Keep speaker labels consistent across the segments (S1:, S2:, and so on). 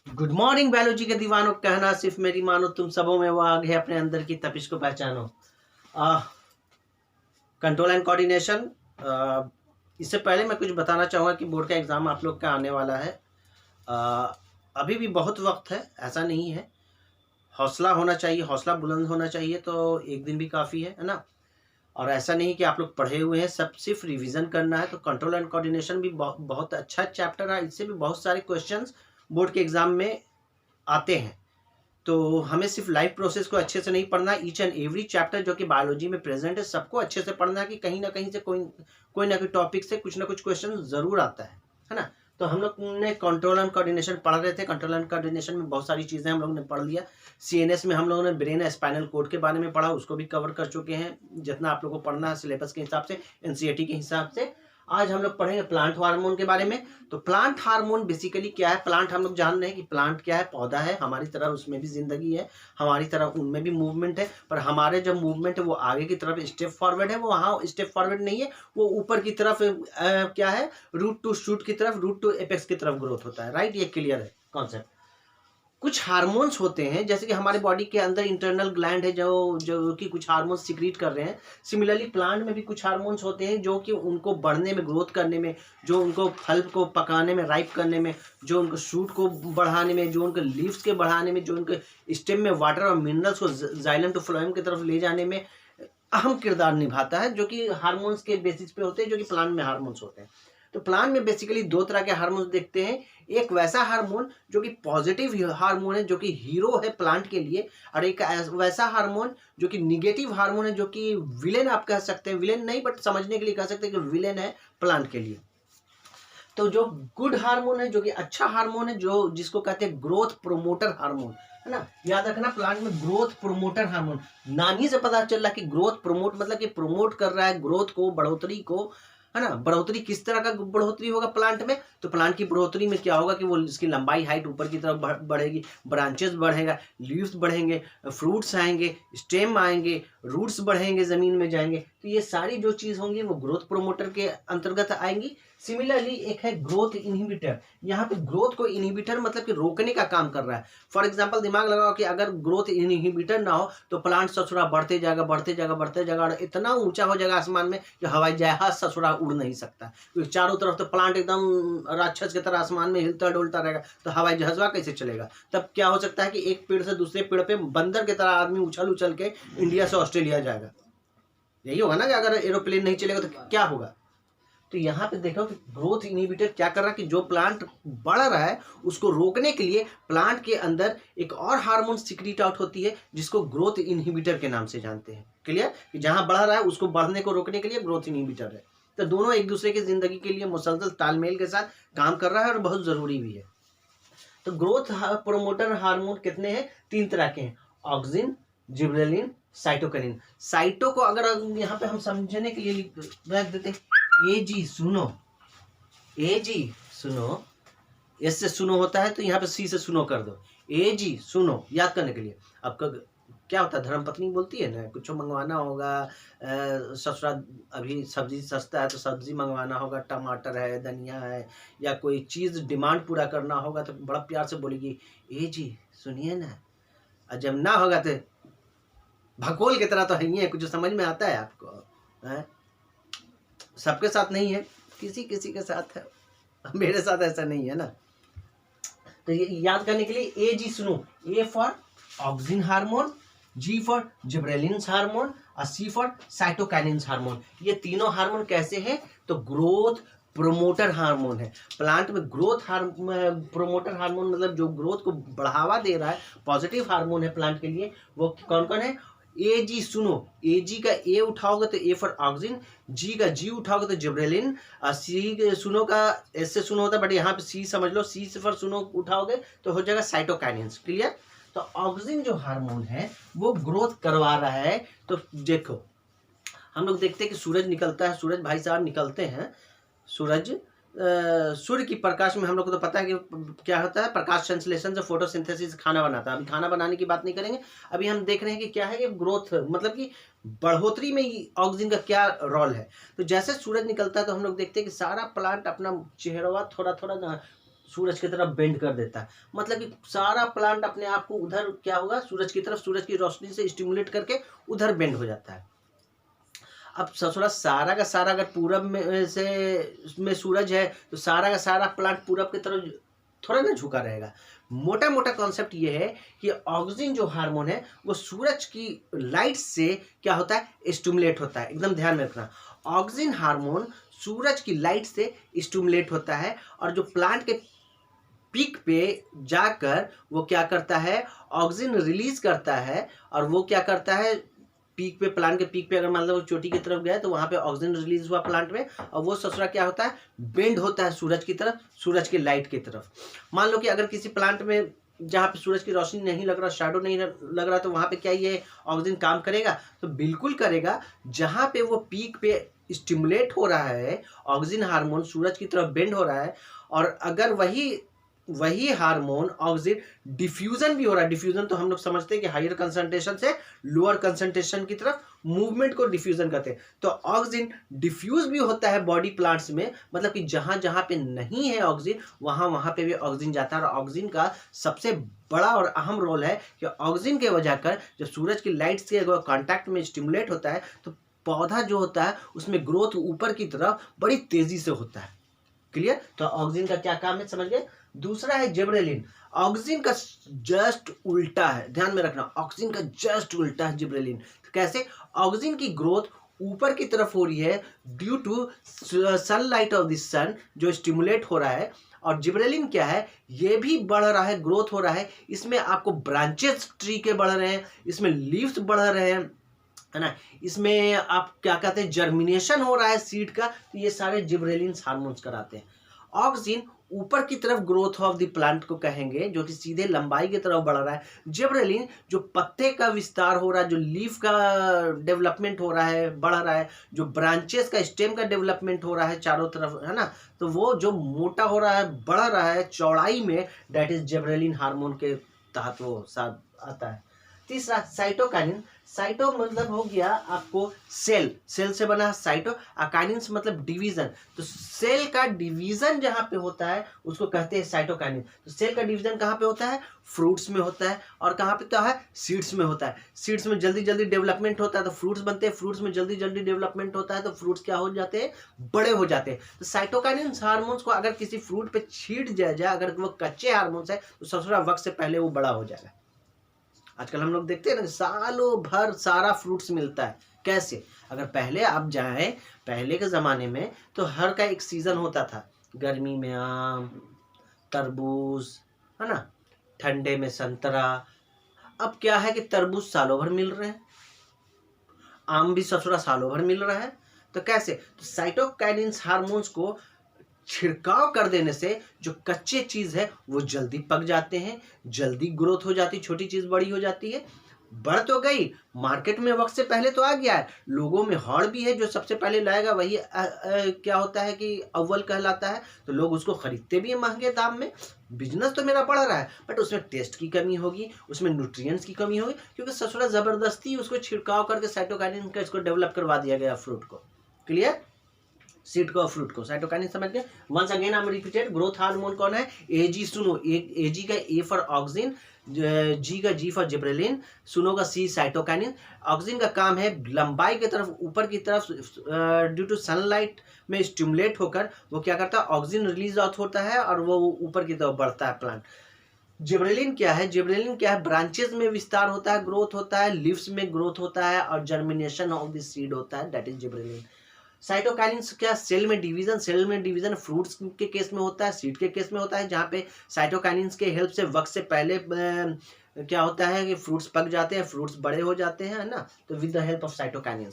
S1: Good morning biology के दीवानों, कहना सिर्फ मेरी मानो, तुम सबों में वो आग है, अपने अंदर की तपिश को पहचानो। Control and coordination. इससे पहले मैं कुछ बताना चाहूँगा कि बोर्ड का एग्ज़ाम आप लोग का आने वाला है। अभी भी बहुत वक्त है, ऐसा नहीं है। हौसला होना चाहिए, हौसला बुलंद होना चाहिए, तो एक दिन भी काफ़ी है ना। और ऐसा नहीं कि आप लोग पढ़े हुए हैं, सब सिर्फ रिवीजन करना है। तो कंट्रोल एंड कोऑर्डिनेशन भी बहुत अच्छा चैप्टर है। इससे भी बहुत सारे क्वेश्चंस बोर्ड के एग्ज़ाम में आते हैं। तो हमें सिर्फ लाइफ प्रोसेस को अच्छे से नहीं पढ़ना, ईच एंड एवरी चैप्टर जो कि बायोलॉजी में प्रेजेंट है सबको अच्छे से पढ़ना है कि कहीं ना कहीं से कोई ना कोई टॉपिक से कुछ ना कुछ क्वेश्चन जरूर आता है ना। तो हम लोग ने कंट्रोल एंड कोऑर्डिनेशन पढ़ रहे थे। कंट्रोल एंड कोऑर्डिनेशन में बहुत सारी चीज़ें हम लोग ने पढ़ लिया। सीएनएस में हम लोगों ने ब्रेन स्पाइनल कोड के बारे में पढ़ा, उसको भी कवर कर चुके हैं जितना आप लोग को पढ़ना है सिलेबस के हिसाब से, एनसीईआरटी के हिसाब से। आज हम लोग पढ़ेंगे प्लांट हार्मोन के बारे में। तो प्लांट हार्मोन बेसिकली क्या है? प्लांट हम लोग जान रहे हैं कि प्लांट क्या है, पौधा है। हमारी तरह उसमें भी जिंदगी है, हमारी तरह उनमें भी मूवमेंट है। पर हमारे जब मूवमेंट है वो आगे की तरफ स्टेप फॉरवर्ड है, वो वहाँ स्टेप फॉरवर्ड नहीं है, वो ऊपर की तरफ क्या है, रूट टू शूट की तरफ, रूट टू एपेक्स की तरफ ग्रोथ होता है। राइट, ये क्लियर है कॉन्सेप्ट। कुछ हार्मोन्स होते हैं जैसे कि हमारे बॉडी के अंदर इंटरनल ग्लैंड है जो जो कि कुछ हार्मोन्स सिक्रीट कर रहे हैं। सिमिलरली प्लांट में भी कुछ हार्मोन्स होते हैं जो कि उनको बढ़ने में, ग्रोथ करने में, जो उनको फल को पकाने में, राइप करने में, जो उनको शूट को बढ़ाने में, जो उनके लीव्स के बढ़ाने में, जो उनके स्टेम में वाटर और मिनरल्स को जाइलम टू फ्लोएम की तरफ ले जाने में अहम किरदार निभाता है, जो कि हार्मोन्स के बेसिस पे होते हैं, जो कि प्लांट में हार्मोन्स होते हैं। तो प्लांट में बेसिकली दो तरह के हार्मोन्स देखते हैं। एक वैसा हार्मोन जो कि पॉजिटिव हार्मोन है, जो कि हीरो है प्लांट के लिए, और एक वैसा हार्मोन जो कि निगेटिव हार्मोन है, जो कि विलेन आप कह सकते हैं। विलेन नहीं, बट समझने के लिए कह सकते हैं कि विलेन है प्लांट के लिए। तो जो गुड हार्मोन है, जो कि अच्छा हार्मोन है, जो जिसको कहते हैं ग्रोथ प्रोमोटर हार्मोन, है ना। याद रखना, प्लांट में ग्रोथ प्रोमोटर हार्मोन, नाम ही से पता चल रहा है कि ग्रोथ प्रोमोट मतलब कि प्रोमोट कर रहा है ग्रोथ को, बढ़ोतरी को, है ना। बढ़ोतरी किस तरह का बढ़ोतरी होगा प्लांट में? तो प्लांट की बढ़ोतरी में क्या होगा कि वो इसकी लंबाई, हाइट ऊपर की तरफ बढ़ेगी, ब्रांचेस बढ़ेगा, लीव्स बढ़ेंगे, फ्रूट्स आएंगे, स्टेम आएंगे, रूट्स बढ़ेंगे, जमीन में जाएंगे। तो ये सारी जो चीज होंगी वो ग्रोथ प्रोमोटर के अंतर्गत आएंगी। सिमिलरली एक है ग्रोथ इनहिबिटर। यहाँ पे ग्रोथ को इनहिबिटर मतलब कि रोकने का काम कर रहा है। फॉर एग्जांपल दिमाग लगाओ कि अगर ग्रोथ इनहिबिटर ना हो तो प्लांट ससुरा बढ़ते जाएगा, बढ़ते जाएगा, बढ़ते जाएगा, और इतना ऊंचा हो जाएगा आसमान में कि हवाई जहाज ससुरा उड़ नहीं सकता, क्योंकि चारों तरफ तो प्लांट एकदम राक्षस की तरह आसमान में हिलता डुलता रहेगा, तो हवाई जहाजवा कैसे चलेगा? तब क्या हो सकता है कि एक पेड़ से दूसरे पेड़ पे बंदर की तरह आदमी उछल उछल के इंडिया से ऑस्ट्रेलिया जाएगा। यही होगा ना कि अगर एरोप्लेन नहीं चलेगा तो क्या होगा? तो यहाँ पे देखो कि ग्रोथ इनहिबिटर क्या कर रहा है कि जो प्लांट बढ़ रहा है उसको रोकने के लिए प्लांट के अंदर एक और हार्मोन सिक्रीट आउट होती है, जिसको ग्रोथ इनहिबिटर के नाम से जानते हैं। क्लियर? कि जहां बढ़ रहा है उसको बढ़ने को रोकने के लिए ग्रोथ इनहिबिटर है। तो दोनों एक दूसरे की जिंदगी के लिए मुसलसल तालमेल के साथ काम कर रहा है और बहुत जरूरी भी है। तो ग्रोथ प्रोमोटर हार्मोन कितने हैं? 3 तरह के हैं, ऑक्सिन, जिबरेलिन, साइटोकिनिन। साइटो को अगर यहाँ पे हम समझने के लिए रख देते, ए जी सुनो, ए जी सुनो, एस से सुनो होता है तो यहाँ पे सी से सुनो कर दो, ए जी सुनो, याद करने के लिए। आपका क्या होता है, धर्मपत्नी बोलती है ना, कुछ मंगवाना होगा, ससुरा अभी सब्जी सस्ता है तो सब्जी मंगवाना होगा, टमाटर है, धनिया है, या कोई चीज़ डिमांड पूरा करना होगा तो बड़ा प्यार से बोलेगी, ए जी सुनिए ना। और जब ना होगा तो भगोल की तरह तो है ही है, कुछ समझ में आता है आपको? है सबके साथ नहीं है, किसी किसी के साथ है, मेरे साथ ऐसा नहीं है ना। तो ये याद करने के लिए ए जी सुनो, A for auxin hormone, G for gibberellin hormone, और सी फॉर साइटोकाइनिन हार्मोन। ये तीनों हार्मोन कैसे हैं? तो ग्रोथ प्रोमोटर हार्मोन है। प्लांट में ग्रोथ प्रोमोटर हार्मोन मतलब जो ग्रोथ को बढ़ावा दे रहा है, पॉजिटिव हार्मोन है प्लांट के लिए। वो कौन कौन है? ए जी सुनो, ए जी का ए उठाओगे तो ए फॉर ऑक्सिन, जी का जी उठाओगे तो जिब्रेलिन, और सी सुनो का एस से सुनो होता है, बट यहाँ पे सी समझ लो, सी से फॉर सुनो उठाओगे तो हो जाएगा साइटोकाइनिन्स। क्लियर? तो ऑक्सिन जो हार्मोन है वो ग्रोथ करवा रहा है। तो देखो हम लोग देखते हैं कि सूरज निकलता है, सूरज भाई साहब निकलते हैं, सूरज सूर्य की प्रकाश में हम लोग को तो पता है कि क्या होता है, प्रकाश संश्लेषण से फोटोसिंथेसिस खाना बनाता है। अभी खाना बनाने की बात नहीं करेंगे, अभी हम देख रहे हैं कि क्या है कि ग्रोथ मतलब कि बढ़ोतरी में ऑक्सीजन का क्या रोल है। तो जैसे सूरज निकलता है तो हम लोग देखते हैं कि सारा प्लांट अपना चेहरा थोड़ा थोड़ा सूरज की तरफ बेंड कर देता है, मतलब कि सारा प्लांट अपने आप को उधर क्या होगा, सूरज की तरफ, सूरज की रोशनी से स्टिमुलेट करके उधर बेंड हो जाता है। अब ससुरा सारा का सारा अगर पूरब में से में सूरज है तो सारा का सारा प्लांट पूरब की तरफ थोड़ा ना झुका रहेगा। मोटा मोटा कॉन्सेप्ट ये है कि ऑक्सीजन जो हार्मोन है वो सूरज की लाइट से क्या होता है, स्टिमुलेट होता है। एकदम ध्यान में रखना, ऑक्सीजन हार्मोन सूरज की लाइट से स्टिमुलेट होता है और जो प्लांट के पीक पे जाकर वो क्या करता है, ऑक्सीजन रिलीज करता है। और वो क्या करता है, पीक पे, प्लांट के पीक पे अगर मान लो चोटी की तरफ गया तो वहां पे ऑक्सीजन रिलीज हुआ प्लांट में, और वो ससुरा क्या होता है, बेंड होता है सूरज की तरफ, सूरज की लाइट की तरफ। मान लो कि अगर किसी प्लांट में जहाँ पे सूरज की रोशनी नहीं लग रहा, शैडो नहीं लग रहा, तो वहां पे क्या ये ऑक्सीजन काम करेगा? तो बिल्कुल करेगा। जहाँ पे वो पीक पे स्टिमुलेट हो रहा है, ऑक्सीजन हार्मोन सूरज की तरफ बेंड हो रहा है, और अगर वही हार्मोन ऑक्सीजन डिफ्यूजन भी हो रहा है। डिफ्यूजन तो हम लोग समझते हैं कि हायर कंसंट्रेशन से लोअर कंसंट्रेशन की तरफ मूवमेंट को डिफ्यूजन कहते हैं। तो ऑक्सीजन डिफ्यूज भी होता है बॉडी प्लांट्स में, मतलब कि जहां जहां पे नहीं है ऑक्सीजन वहां वहां पे भी ऑक्सीजन जाता है। और ऑक्सीजन का सबसे बड़ा और अहम रोल है कि ऑक्सीजन के वजह कर जब सूरज की लाइट से कॉन्टैक्ट में स्टिमुलेट होता है तो पौधा जो होता है उसमें ग्रोथ ऊपर की तरफ बड़ी तेजी से होता है। क्लियर? तो ऑक्सीजन का क्या काम है, समझ गए। दूसरा है जिब्रेलिन। ऑक्सीजन का जस्ट उल्टा है, ध्यान में रखना, ऑक्सीजन का जस्ट उल्टा है जिब्रेलिन। तो कैसे? ऑक्सीजन की ग्रोथ ऊपर की तरफ हो रही है due to sunlight of the sun जो स्टिमुलेट हो रहा है। और जिब्रेलिन क्या है, ये भी बढ़ रहा है, ग्रोथ हो रहा है। इसमें आपको ब्रांचेस ट्री के बढ़ रहे हैं, इसमें लीव्स बढ़ रहे हैं, है ना, इसमें आप क्या कहते हैं, जर्मिनेशन हो रहा है सीड का। तो ये सारे जिब्रेलिन हार्मोन्स कराते हैं। ऑक्सीजन ऊपर की तरफ ग्रोथ ऑफ द प्लांट को कहेंगे, जो कि सीधे लंबाई की तरफ बढ़ रहा है। जिब्रेलिन जो पत्ते का विस्तार हो रहा है, जो लीफ का डेवलपमेंट हो रहा है, बढ़ रहा है, जो ब्रांचेस का, स्टेम का डेवलपमेंट हो रहा है चारों तरफ, है ना, तो वो जो मोटा हो रहा है, बढ़ रहा है चौड़ाई में, दैट इज जिब्रेलिन हार्मोन के तहत वो साथ आता है। तीसरा साइटोकाइनिन। साइटो मतलब हो गया आपको सेल, सेल से बना साइटो। काइनिन मतलब डिवीजन। तो सेल का डिवीजन जहां पे होता है उसको कहते हैं साइटोकाइनिन। तो सेल का डिवीजन कहां पे होता है? फ्रूट्स में होता है। और कहां पे होता है? सीड्स में होता है। सीड्स में जल्दी जल्दी डेवलपमेंट होता है तो फ्रूट्स बनते हैं, फ्रूट्स में जल्दी जल्दी डेवलपमेंट होता है तो फ्रूट्स क्या हो जाते हैं? बड़े हो जाते हैं। तो साइटोकाइनिन हार्मोन्स को अगर किसी फ्रूट पे छीट जाए, अगर वो कच्चे हार्मोन्स है तो ससुरा वक्त से पहले वो बड़ा हो जाएगा। आजकल हम लोग देखते हैं ना, सालों भर सारा फ्रूट्स मिलता है। कैसे? अगर पहले आप जाएं, पहले के ज़माने में तो हर का एक सीज़न होता था। गर्मी में आम, तरबूज, है ना, ठंडे में संतरा। अब क्या है कि तरबूज सालों भर मिल रहे हैं, आम भी ससुरा सालों भर मिल रहा है। तो कैसे? तो साइटोकाइनिन हार्मोन्स को छिड़काव कर देने से जो कच्चे चीज है वो जल्दी पक जाते हैं, जल्दी ग्रोथ हो जाती, छोटी चीज बड़ी हो जाती है। बढ़ तो गई, मार्केट में वक्त से पहले तो आ गया है, लोगों में हौड़ भी है, जो सबसे पहले लाएगा वही क्या होता है कि अव्वल कहलाता है। तो लोग उसको खरीदते भी हैं महंगे दाम में। बिजनेस तो मेरा बढ़ रहा है, बट उसमें टेस्ट की कमी होगी, उसमें न्यूट्रिएंट्स की कमी होगी, क्योंकि ससुरा जबरदस्ती उसको छिड़काव करके साइटोकाइनिन का इसको डेवलप करवा दिया गया फ्रूट को। क्लियर? सीड को और फ्रूट को साइटोकाइनिन समझ गए। Once again I am repeated, growth hormone कौन है? एजी। सुनो, एजी का ए फॉर ऑक्सीजन, जी का जी फॉर जिब्रेलिन, सुनो का सी साइटोकाइनिन। ऑक्सीजन का काम है लंबाई की तरफ, ऊपर की तरफ ड्यू टू सनलाइट में स्टिमुलेट होकर वो क्या करता है, ऑक्सीजन रिलीज आउट होता है और वो ऊपर की तरफ बढ़ता है प्लांट। जिब्रेलिन क्या है? जिब्रेलिन क्या है? ब्रांचेस में विस्तार होता है, ग्रोथ होता है, लीव्स में ग्रोथ होता है और जर्मिनेशन ऑफ द सीड होता है, दैट इज जिब्रेलिन। साइटोकाइनिन क्या? सेल में डिवीजन। सेल में डिवीजन फ्रूट्स के केस में होता है, सीड के केस में होता है, जहाँ पे साइटोकाइनिन के हेल्प से वक्त से पहले क्या होता है कि फ्रूट्स पक जाते हैं, फ्रूट्स बड़े हो जाते हैं, है ना, तो with the help of cytokinin.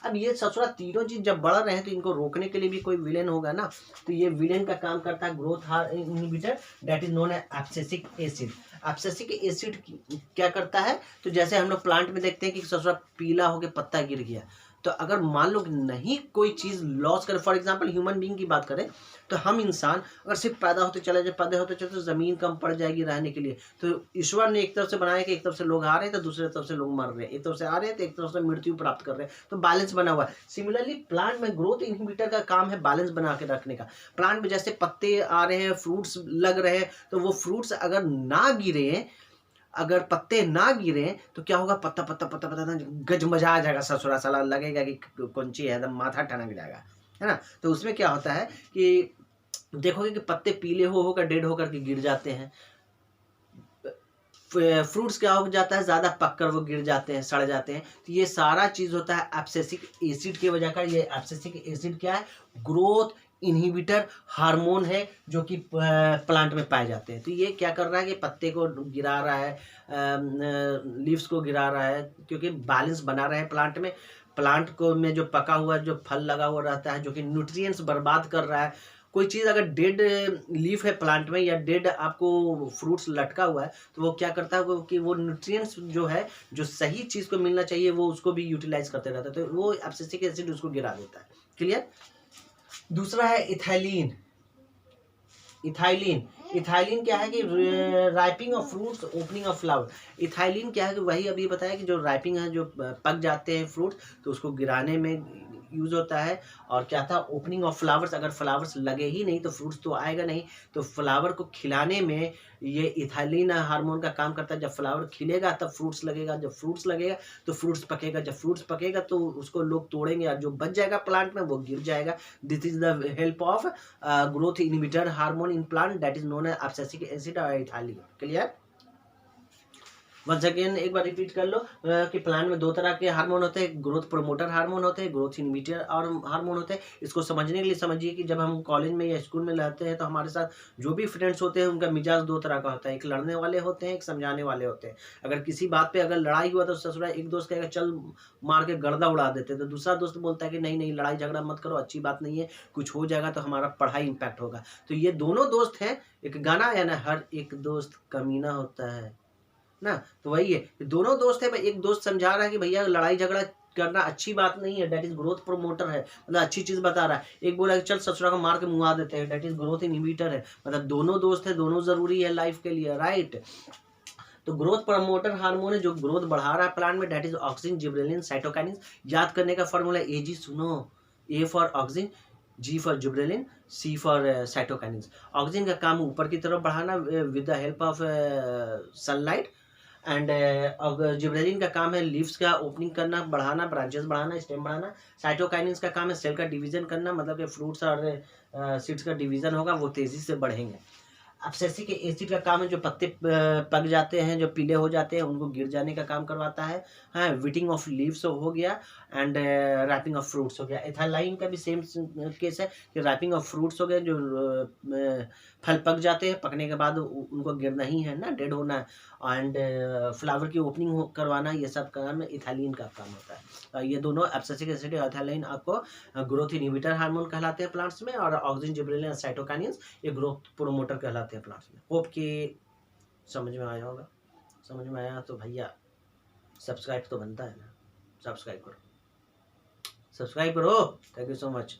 S1: अब ये ससुरा तीनों चीज जब बढ़ रहे हैं तो इनको रोकने के लिए भी कोई विलेन होगा ना, तो ये विलेन का काम करता है growth inhibitor, that is known as abscisic acid. Abscisic acid क्या करता है? तो जैसे हम लोग प्लांट में देखते हैं कि ससुरा पीला होकर पत्ता गिर गया, तो अगर मान लो कि नहीं कोई चीज़ लॉस करे, फॉर एग्जांपल ह्यूमन बीइंग की बात करें तो हम इंसान अगर सिर्फ पैदा होते चले जाए, पैदा होते चले तो ज़मीन कम पड़ जाएगी रहने के लिए। तो ईश्वर ने एक तरफ से बनाया कि एक तरफ से लोग आ रहे हैं तो दूसरे तरफ से लोग मर रहे हैं, एक तरफ से आ रहे हैं तो एक तरफ से मृत्यु प्राप्त कर रहे हैं, तो बैलेंस बना हुआ है। सिमिलरली प्लांट में ग्रोथ इनहिबिटर का काम है बैलेंस बना के रखने का। प्लांट में जैसे पत्ते आ रहे हैं, फ्रूट्स लग रहे हैं, तो वो फ्रूट्स अगर ना गिरे, अगर पत्ते ना गिरे तो क्या होगा, पत्ता पत्ता पत्ता पत्ता ना गजमजा आ जाएगा, ससुरा साला लगेगा कि कौनची है, एकदम माथा टनक जाएगा, है ना। तो उसमें क्या होता है कि देखोगे कि पत्ते पीले होकर डेड होकर के गिर जाते हैं। फ्रूट्स क्या हो जाता है, ज़्यादा पककर वो गिर जाते हैं, सड़ जाते हैं। तो ये सारा चीज़ होता है एब्सिसिक एसिड की वजह का। ये एब्सिसिक एसिड क्या है, ग्रोथ इनहिबिटर हार्मोन है जो कि प्लांट में पाए जाते हैं। तो ये क्या कर रहा है कि पत्ते को गिरा रहा है, लीव्स को गिरा रहा है, क्योंकि बैलेंस बना रहा है प्लांट में। प्लांट को में जो पका हुआ जो फल लगा हुआ रहता है जो कि न्यूट्रिएंट्स बर्बाद कर रहा है। कोई चीज़ अगर डेड लीफ है प्लांट में या डेड आपको फ्रूट्स लटका हुआ है तो वो क्या करता है कि वो न्यूट्रिएंट्स जो है, जो सही चीज़ को मिलना चाहिए वो उसको भी यूटिलाइज करते रहता है, तो वो एब्सिसिक एसिड उसको गिरा देता है। क्लियर। दूसरा है इथाइलिन। इथाइलिन इथाइलिन क्या है कि ripening of fruits, opening of flower. Ethylene क्या है कि वही अभी बताया कि जो राइपिंग है, जो पक जाते हैं फ्रूट्स तो उसको गिराने में यूज होता है। और क्या था, ओपनिंग ऑफ फ्लावर्स, अगर फ्लावर्स लगे ही नहीं तो फ्रूट्स तो आएगा नहीं, तो फ्लावर को खिलाने में ये इथाइलिन हार्मोन का काम करता है। जब फ्लावर खिलेगा तब फ्रूट्स लगेगा, जब फ्रूट्स लगेगा तो फ्रूट्स पकेगा, जब फ्रूट्स पकेगा तो उसको लोग तोड़ेंगे और जो बच जाएगा प्लांट में वो गिर जाएगा। This is the help of growth inhibitor hormone in plant that is known as abscisic acid और इथाइलिन। क्लियर। वंस अगेन एक बार रिपीट कर लो कि प्लांट में दो तरह के हार्मोन होते हैं, ग्रोथ प्रोमोटर हार्मोन होते हैं, ग्रोथ इनहिबिटर और हार्मोन होते हैं। इसको समझने के लिए समझिए कि जब हम कॉलेज में या स्कूल में रहते हैं तो हमारे साथ जो भी फ्रेंड्स होते हैं उनका मिजाज दो तरह का होता है, एक लड़ने वाले होते हैं, एक समझाने वाले होते हैं। अगर किसी बात पे अगर लड़ाई हुआ तो ससुरा एक दोस्त कहेगा चल मार के गर्दा उड़ा देते, तो दूसरा दोस्त बोलता है कि नहीं नहीं लड़ाई झगड़ा मत करो, अच्छी बात नहीं है, कुछ हो जाएगा तो हमारा पढ़ाई इम्पैक्ट होगा। तो ये दोनों दोस्त हैं, एक गाना है ना, हर एक दोस्त कमीना होता है ना, तो वही है, दोनों दोस्त है। एक दोस्त समझा रहा है कि भैया लड़ाई झगड़ा करना अच्छी बात नहीं है, डेट इज ग्रोथ प्रोमोटर है, मतलब अच्छी चीज बता रहा है। एक बोला कि चल ससुरा को मार के मुआ देते हैं, डेट इज ग्रोथ इनहिबिटर है, मतलब दोनों दोस्त है, दोनों जरूरी है लाइफ के लिए, राइट। तो ग्रोथ प्रमोटर हार्मोन है जो ग्रोथ बढ़ा रहा है प्लांट में, that is auxin, gibberellin, cytokinin. याद करने का फॉर्मूला एजी सुनो, A for auxin, G for gibberellin, C for cytokinin. Oxygen का काम ऊपर की तरफ बढ़ाना with the help of sunlight, and gibberellin का काम है लीव्स का ओपनिंग करना, बढ़ाना, ब्रांचेस बढ़ाना, स्टेम बढ़ाना। साइटोकाइनिन का काम है सेल का डिवीजन करना, मतलब कि फ्रूट्स और सीड्स का डिवीजन होगा, वो तेजी से बढ़ेंगे। एब्सिसिक एसिड का काम है जो पत्ते पक जाते हैं, जो पीले हो जाते हैं, उनको गिर जाने का काम करवाता है। हाँ, विटिंग ऑफ लीव्स हो गया एंड रैपिंग ऑफ फ्रूट्स हो गया। एथाइलिन का भी सेम केस है कि रैपिंग ऑफ फ्रूट्स हो गए, जो फल पक जाते हैं, पकने के बाद उनको गिरना ही है ना, डेड होना है, एंड फ्लावर की ओपनिंग करवाना, ये सब काम इथाइलिन का काम होता है। ये दोनों एब्सिसिक एसिड और एथाइलिन आपको ग्रोथ इनहिबिटर हार्मोन कहलाते हैं प्लांट्स में, और ऑक्सिन, जिब्रेलिन और साइटोकाइनिन ये ग्रोथ प्रोमोटर कहलाते हैं प्लांट्स में। होप कि समझ में आया होगा। समझ में आया तो भैया सब्सक्राइब तो बनता है ना, सब्सक्राइब करो, सब्सक्राइब करो। Thank you so much.